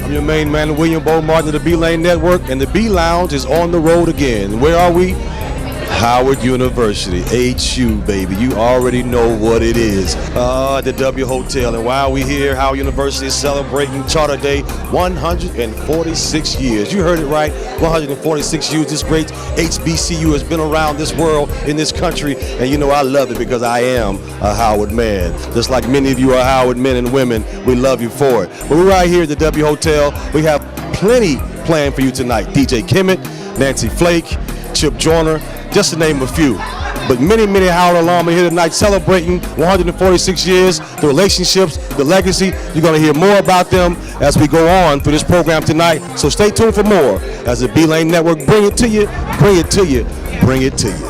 I'm your main man, William Bo Martin of the B-Lane Network, and the B-Lounge is on the road again. Where are we? Howard University, HU, baby. You already know what it is. At the W Hotel. And while we here, Howard University is celebrating Charter Day, 146 years. You heard it right, 146 years. This great HBCU has been around this world, in this country, and you know I love it because I am a Howard man. Just like many of you are Howard men and women, we love you for it. But we're right here at the W Hotel. We have plenty planned for you tonight. DJ Kemit, Nancy Flake, Joyner, just to name a few. But many, many Howard alumni here tonight celebrating 146 years, the relationships, the legacy. You're going to hear more about them as we go on through this program tonight. So stay tuned for more as the B-Lane Network bring it to you, bring it to you, bring it to you.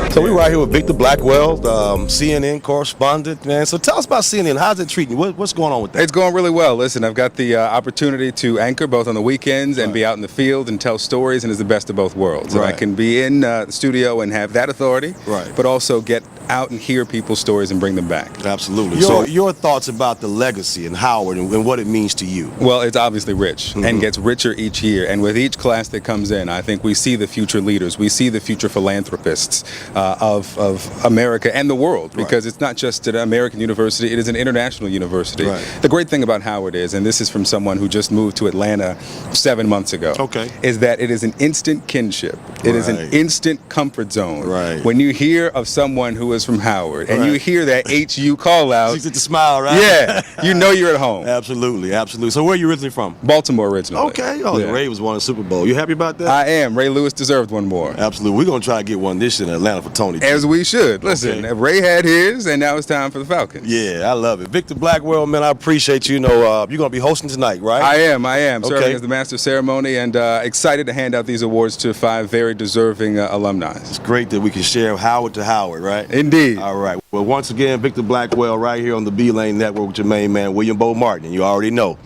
So we're right here with Victor Blackwell, CNN correspondent, man. So tell us about CNN. How's it treating you? What's going on with that? It's going really well. Listen, I've got the opportunity to anchor both on the weekends and be out in the field and tell stories, and it's the best of both worlds. Right. And I can be in the studio and have that authority, but also get out and hear people's stories and bring them back. Absolutely. So your thoughts about the legacy in Howard and what it means to you? Well, it's obviously rich and gets richer each year. And with each class that comes in, I think we see the future leaders. We see the future philanthropists of America and the world, because it's not just an American university, it is an international university. The great thing about Howard is, and this is from someone who just moved to Atlanta 7 months ago, is that it is an instant kinship. It is an instant comfort zone. When you hear of someone who is from Howard and you hear that HU call out, you get the smile, right? Yeah, you know you're at home. Absolutely, absolutely. So where are you originally from? Baltimore originally. Okay. Oh, the Ravens won a Super Bowl. You happy about that? I am. Ray Lewis deserved one more. Absolutely. We're going to try to get one this year in Atlanta for Tony. As we should. Listen, Ray had his, and now it's time for the Falcons. Yeah, I love it. Victor Blackwell, man, I appreciate you. You know, you're going to be hosting tonight, right? I am. Serving as the master of ceremony, and excited to hand out these awards to 5 very deserving alumni. It's great that we can share Howard to Howard, right? Indeed. All right. Well, once again, Victor Blackwell right here on the B-Lane Network with your main man, William Bo Martin. You already know.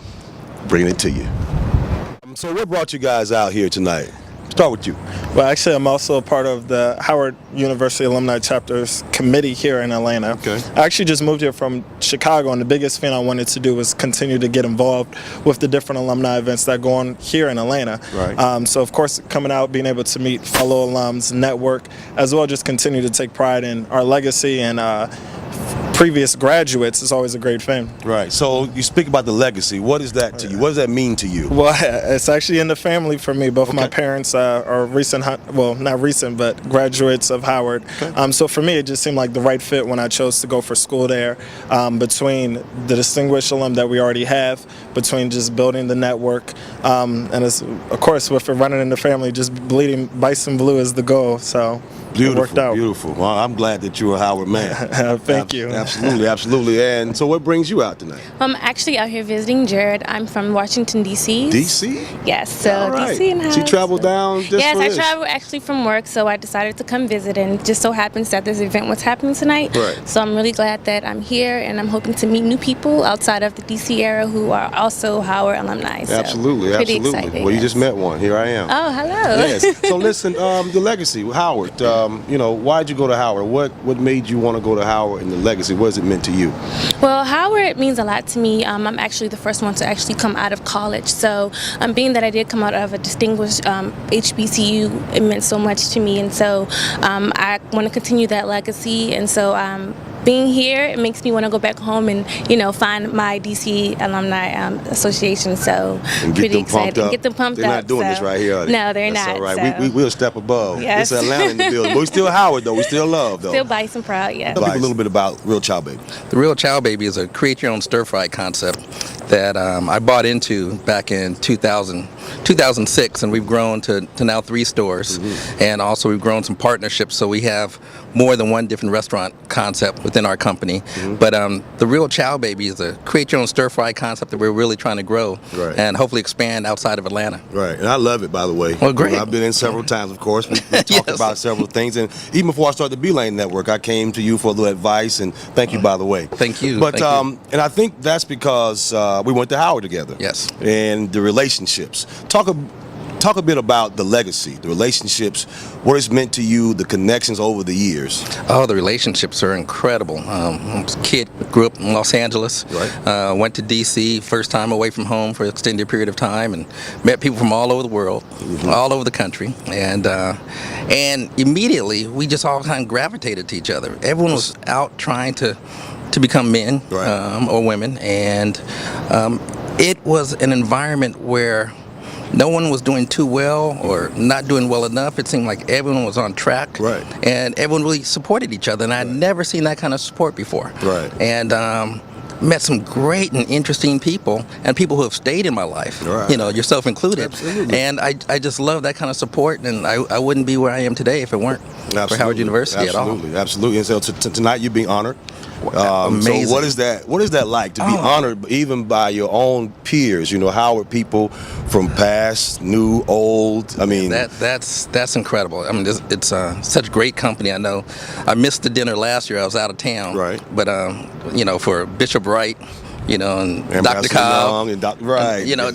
Bringing it to you. So what brought you guys out here tonight? Start with you. Well, actually, I'm also a part of the Howard University Alumni Chapter's committee here in Atlanta. I actually just moved here from Chicago, and the biggest thing I wanted to do was continue to get involved with the different alumni events that go on here in Atlanta. So, of course, coming out, being able to meet fellow alums, network, as well, just continue to take pride in our legacy and previous graduates is always a great thing. Right. So you speak about the legacy. What is that to you? What does that mean to you? Well, it's actually in the family for me. Both my parents are recent, well, not recent, but graduates of Howard. So for me, it just seemed like the right fit when I chose to go for school there, between the distinguished alum that we already have, between just building the network, and it's, of course, with it running in the family, just bleeding Bison blue is the goal. So it worked out. Beautiful. Well, I'm glad that you're a Howard man. Thank you. Absolutely, absolutely. And so what brings you out tonight? I'm actually out here visiting Jared. I'm from Washington, D.C. D.C.? Yes, so D.C. and Howard. She traveled down just Yes, for I this? traveled actually from work, so I decided to come visit, and just so happens that this event was happening tonight. So I'm really glad that I'm here, and I'm hoping to meet new people outside of the D.C. area who are also Howard alumni. So Absolutely. Excited, well, you just met one. Here I am. Oh, hello. Yes. So listen, the legacy, Howard, you know, why'd you go to Howard? What made you want to go to Howard, and the legacy, what has it meant to you? Well, Howard means a lot to me. I'm actually the first one to actually come out of college. So being that I did come out of a distinguished HBCU, it meant so much to me. And so I want to continue that legacy. And so being here, it makes me want to go back home and, you know, find my DC Alumni Association. So pretty excited. And get them pumped up. They're not doing this right here, are they? No, they're That's not. all right. We'll step above. Yes. It's Atlanta in the building. But we still Howard, though. We still love, though. Still Bison proud, yeah. Tell people a little bit about Real Chow Baby. The Real Chow Baby is a create-your-own stir-fry concept that I bought into back in 2006, and we've grown to now 3 stores. And also we've grown some partnerships, so we have more than one different restaurant concept within our company. But the Real Chow Baby is a create-your-own stir-fry concept that we're really trying to grow and hopefully expand outside of Atlanta. Right, and I love it, by the way. Well, great. I've been in several times, of course. We talked about several things, and even before I started the B-Lane Network, I came to you for a little advice, and thank you, by the way. Thank you. But and I think that's because we went to Howard together. Yes. And the relationships. Talk talk a bit about the legacy, the relationships, what it's meant to you, the connections over the years. Oh, the relationships are incredible. I was a kid, grew up in Los Angeles, Right. Went to D.C., first time away from home for an extended period of time, and met people from all over the world, all over the country, and immediately we just all kind of gravitated to each other. Everyone was out trying to become men, Right. or women, and it was an environment where no one was doing too well or not doing well enough. It seemed like everyone was on track, Right. and everyone really supported each other, and I'd never seen that kind of support before. Right. And met some great and interesting people, and people who have stayed in my life, Right. you know, yourself included. Absolutely. And I just love that kind of support, and I wouldn't be where I am today if it weren't for Howard University at all. Absolutely, absolutely. And so tonight you're being honored. Amazing. So what is that like to be honored even by your own peers? You know, Howard people from past, new, old. I mean, that's incredible. I mean, it's such great company. I know I missed the dinner last year. I was out of town. Right. But you know, for Bishop Wright, you know, and Dr. Ambassador Chow, Young and right. and, you know,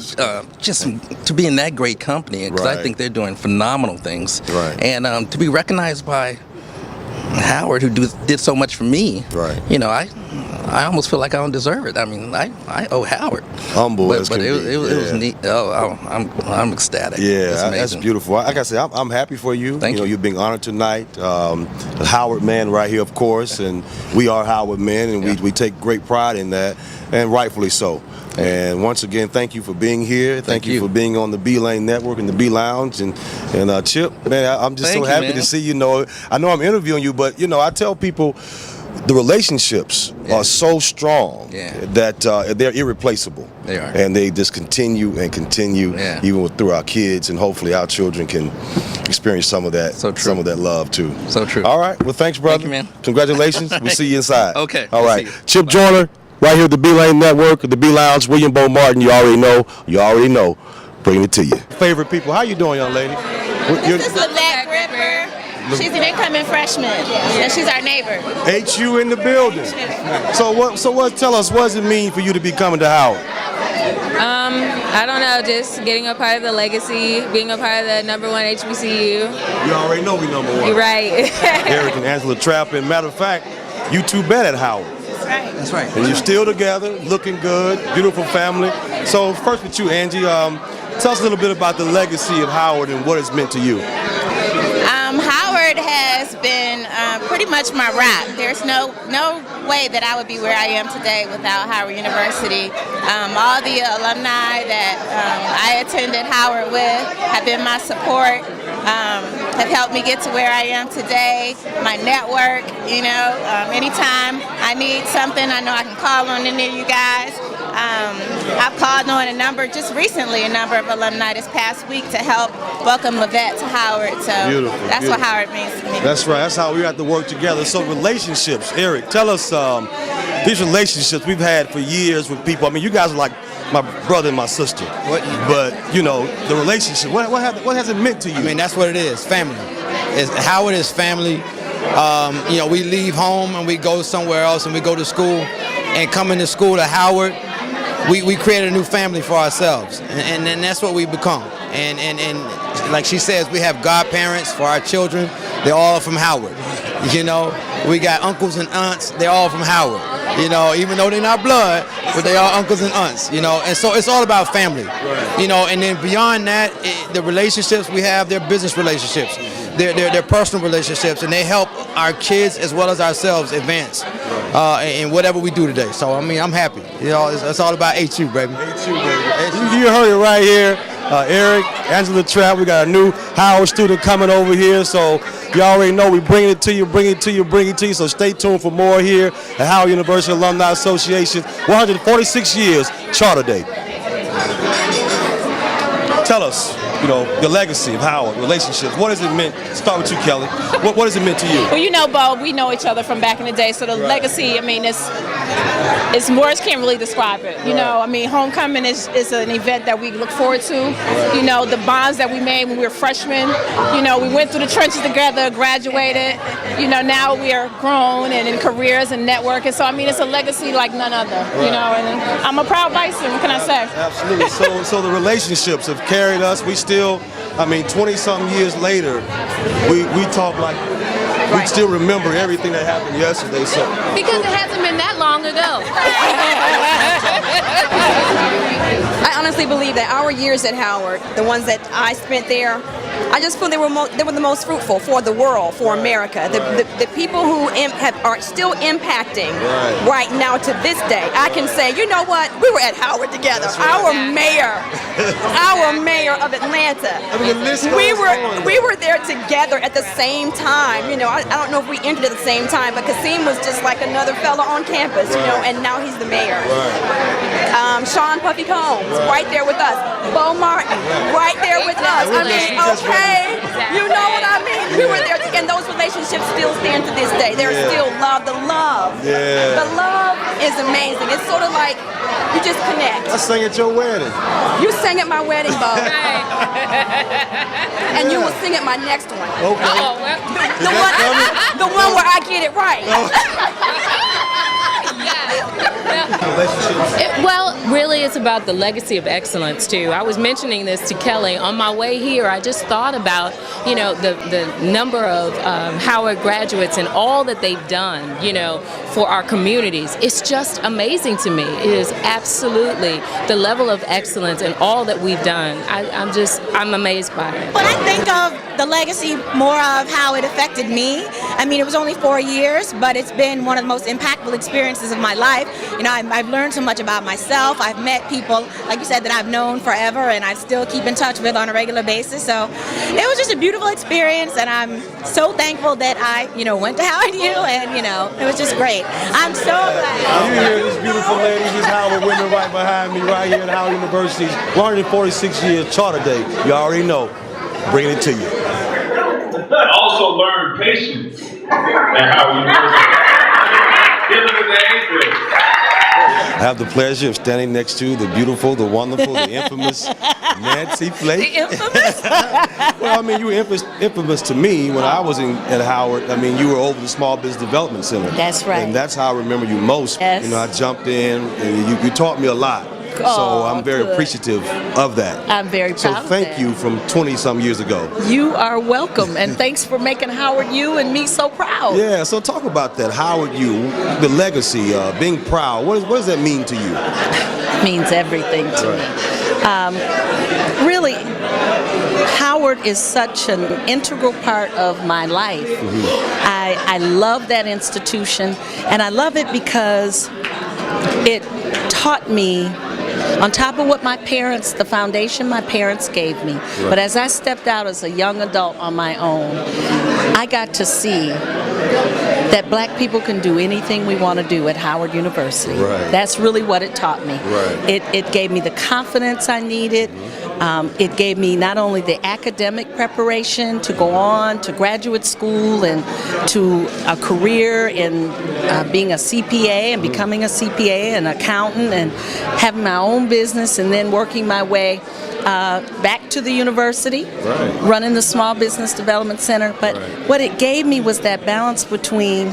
just to be in that great company, because Right. I think they're doing phenomenal things. Right. And to be recognized by Howard, who did so much for me. Right. You know, I almost feel like I don't deserve it. I mean, I owe Howard. Humble as but can it be. was neat. I'm ecstatic. It's Yeah, amazing. that's beautiful. Like I said, I'm happy for you. Thank you know, you. you're being honored tonight. The Howard man right here, of course, and we are Howard men, and we take great pride in that, and rightfully so. And once again, thank you for being here. Thank you for being on the B Lane Network and the B Lounge. And Chip, man, I'm just Thank so you, happy man. to see you. Know, I know I'm interviewing you, but you know, I tell people the relationships are so strong that they're irreplaceable. They are. And they just continue and continue, even through our kids, and hopefully our children can experience some of that, some of that love too. So true. All right. Well, thanks, brother. Thank you, man. Congratulations. We'll see you inside. Okay. All We'll right. see you. Chip Joyner, right here at the B Lane Network, the B Lounge. William Bo Martin. You already know. You already know. Bringing it to you. Favorite people. How you doing, young lady? This is Levette Gripper. She's an incoming freshman, and she's our neighbor. HU in the building. So what? Tell us, what does it mean for you to be coming to Howard? I don't know, just getting a part of the legacy, being a part of the #1 HBCU. You already know we number one. You're right. Eric and Angela Trappin. Matter of fact, you two met at Howard. That's right. That's right. And you're still together, looking good, beautiful family. So first with you, Angie, tell us a little bit about the legacy of Howard and what it's meant to you. Howard has been pretty much my rock. There's no way that I would be where I am today without Howard University. All the alumni that I attended Howard with have been my support, have helped me get to where I am today. My network, you know, anytime I need something, I know I can call on any of you guys. I've called on just recently, a number of alumni this past week to help welcome Levette to Howard. So that's what Howard means to me. That's right. That's how we have to work together. So relationships, Eric, tell us these relationships we've had for years with people. I mean, you guys are like my brother and my sister. But you know, the relationship. What has it meant to you? I mean, that's what it is. Family. Howard is family. You know, we leave home and we go somewhere else, and we go to school, and coming to school to Howard, we create a new family for ourselves, and that's what we become. And like she says, we have godparents for our children. They're all from Howard. You know, we got uncles and aunts. They're all from Howard. You know, even though they're not blood, but they are uncles and aunts. You know, and so it's all about family. You know, and then beyond that, the relationships we have, they're business relationships. They're personal relationships, and they help our kids as well as ourselves advance in whatever we do today. So, I mean, I'm happy. You know, it's all about HU, baby. HU, baby. You heard it right here. Eric, Angela Trapp, we got a new Howard student coming over here. So, you already know we bring it to you, bring it to you, bring it to you. So, stay tuned for more here at Howard University Alumni Association. 146 years, Charter Day. Tell us, you know, the legacy of Howard, relationships. What has it meant? Start with you, Kelly. What has it meant to you? Well, you know, Bo, we know each other from back in the day, so the legacy, I mean, it's words can't really describe it. You know, I mean, homecoming is an event that we look forward to. You know, the bonds that we made when we were freshmen. You know, we went through the trenches together, graduated. You know, now we are grown and in careers and networking. So, I mean, it's a legacy like none other. You know, and I'm a proud Bison. What can I say? Absolutely. So the relationships have carried us. We still I mean, 20-something years later, we talk like we still remember everything that happened yesterday. So Because it hasn't been that long ago. I honestly believe that our years at Howard, the ones that I spent there, I just feel they were the most fruitful for the world, for America. The people who are still impacting right now to this day. I can say, you know what? We were at Howard together. Our mayor of Atlanta. I mean, the list we goes on. were there together at the same time. You know, I don't know if we entered at the same time, but Kasim was just like another fella on campus. You know, and now he's the mayor. Sean Puffy Combs, right there with us. Bo Martin, right there with us. I mean, okay, you know what I mean? We were there, and those relationships still stand to this day. There's still love. The love is amazing. It's sort of like you just connect. I sang at your wedding. You sang at my wedding, Bo. And you will sing at my next one. Okay. The one where I get it right. Well, really, it's about the legacy of excellence too. I was mentioning this to Kelly on my way here. I just thought about, you know, the number of Howard graduates and all that they've done, you know, for our communities. It's just amazing to me. It is absolutely the level of excellence and all that we've done. I'm amazed by it. When I think of the legacy more of how it affected me, I mean, it was only 4 years, but it's been one of the most impactful experiences of my life. You know, I've learned so much about myself. I've met people, like you said, that I've known forever and I still keep in touch with on a regular basis. So it was just a beautiful experience, and I'm so thankful that I, you know, went to Howard U, and, you know, it was just great. I'm so glad. You hear this beautiful lady, these Howard women right behind me, right here at Howard University's 146 years Charter Day. You already know. Bringing it to you. I also learned patience at Howard University. Dealing with the eighth grade. I have the pleasure of standing next to the beautiful, the wonderful, the infamous Nancy Flake. The infamous? Well, I mean, you were infamous to me when I was at Howard. I mean, you were over the Small Business Development Center. That's right. And that's how I remember you most. Yes. You know, I jumped in, and you taught me a lot. So I'm very appreciative of that. I'm very proud of So thank that. you from 20-some years ago. You are welcome, and thanks for making Howard U and me so proud. Yeah, so talk about that. Howard U, the legacy, being proud. What does that mean to you? It means everything to me. Really, Howard is such an integral part of my life. I love that institution, and I love it because it taught me, on top of what my parents, the foundation my parents gave me, but as I stepped out as a young adult on my own, I got to see that black people can do anything we want to do at Howard University. That's really what it taught me. It gave me the confidence I needed. It gave me not only the academic preparation to go on to graduate school and to a career in being a CPA and becoming a CPA and accountant and having my own business and then working my way back to the university, running the Small Business Development Center. But what it gave me was that balance between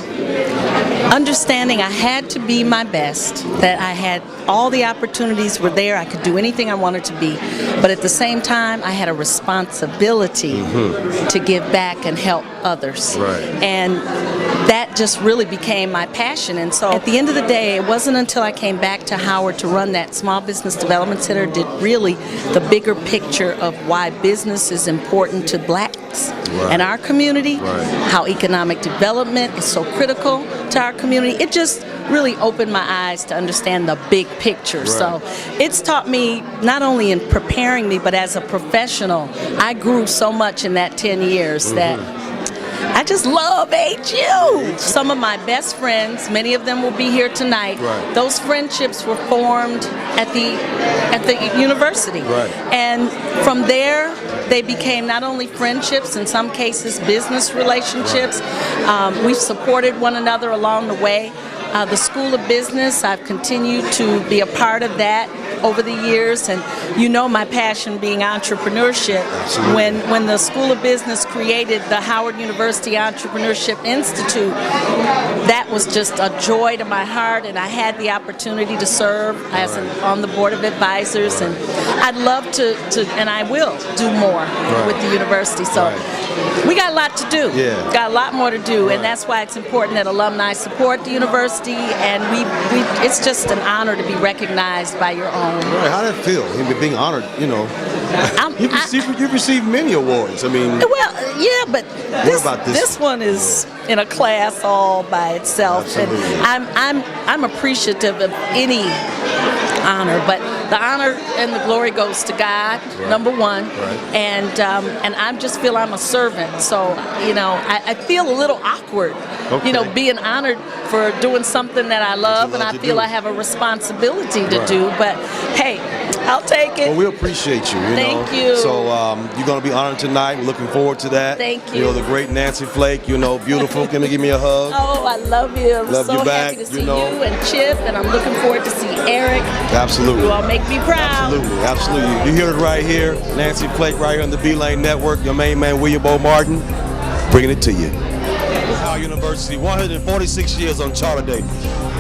understanding I had to be my best, that I had all the opportunities were there, I could do anything I wanted to be, but at the same time I had a responsibility to give back and help others. And that just really became my passion. And so at the end of the day, it wasn't until I came back to Howard to run that Small Business Development Center did really the bigger picture of why business is important to blacks and our community, how economic development is so critical to our community. It just really opened my eyes to understand the big picture. So it's taught me not only in preparing me, but as a professional, I grew so much in that 10 years that I just love HU. Some of my best friends, many of them will be here tonight. Those friendships were formed at the university. And from there, they became not only friendships, in some cases business relationships. We've supported one another along the way. The School of Business, I've continued to be a part of that over the years, and you know my passion being entrepreneurship. When the School of Business created the Howard University Entrepreneurship Institute, that was just a joy to my heart, and I had the opportunity to serve on the board of advisors, and I'd love to and I will do more with the university. So we got a lot to do. Got a lot more to do, and that's why it's important that alumni support the university, and it's just an honor to be recognized by your own. Right, how did it feel? Being honored, you know. You've received many awards. I mean, well, yeah, but this one is in a class all by itself. Absolutely. And I'm appreciative of any honor, but the honor and the glory goes to God, number one, and I just feel I'm a servant. So I feel a little awkward, being honored for doing something that I love, and I feel I have a responsibility to do. But hey, I'll take it. Well, we appreciate you. Thank you. So you're going to be honored tonight. We're looking forward to that. Thank you. You know, the great Nancy Flake, beautiful. Can you give me a hug? Oh, I love you. I'm love so you back, happy to see you and Chip, and I'm looking forward to see Eric. Absolutely. You all make me proud. Absolutely. You hear it right here. Nancy Flake right here on the B-Lane Network. Your main man, William O. Martin, bringing it to you. Our University, 146 years on Charter Day.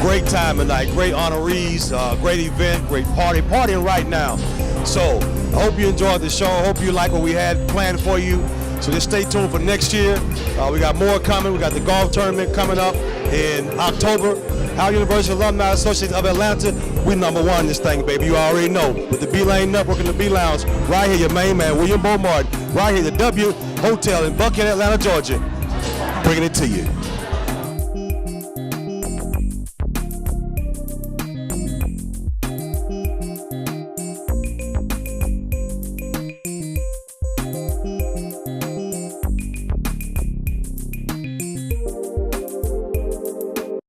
Great time tonight, great honorees, great event, great party, partying right now. So I hope you enjoyed the show. I hope you like what we had planned for you. So just stay tuned for next year. We got more coming. We got the golf tournament coming up in October. Howard University Alumni Association of Atlanta, we #1 in this thing, baby. You already know. With the B-Lane Network and the B-Lounge, right here, your main man, William Bo Martin, right here, the W Hotel in Buckhead, Atlanta, Georgia. Bringing it to you.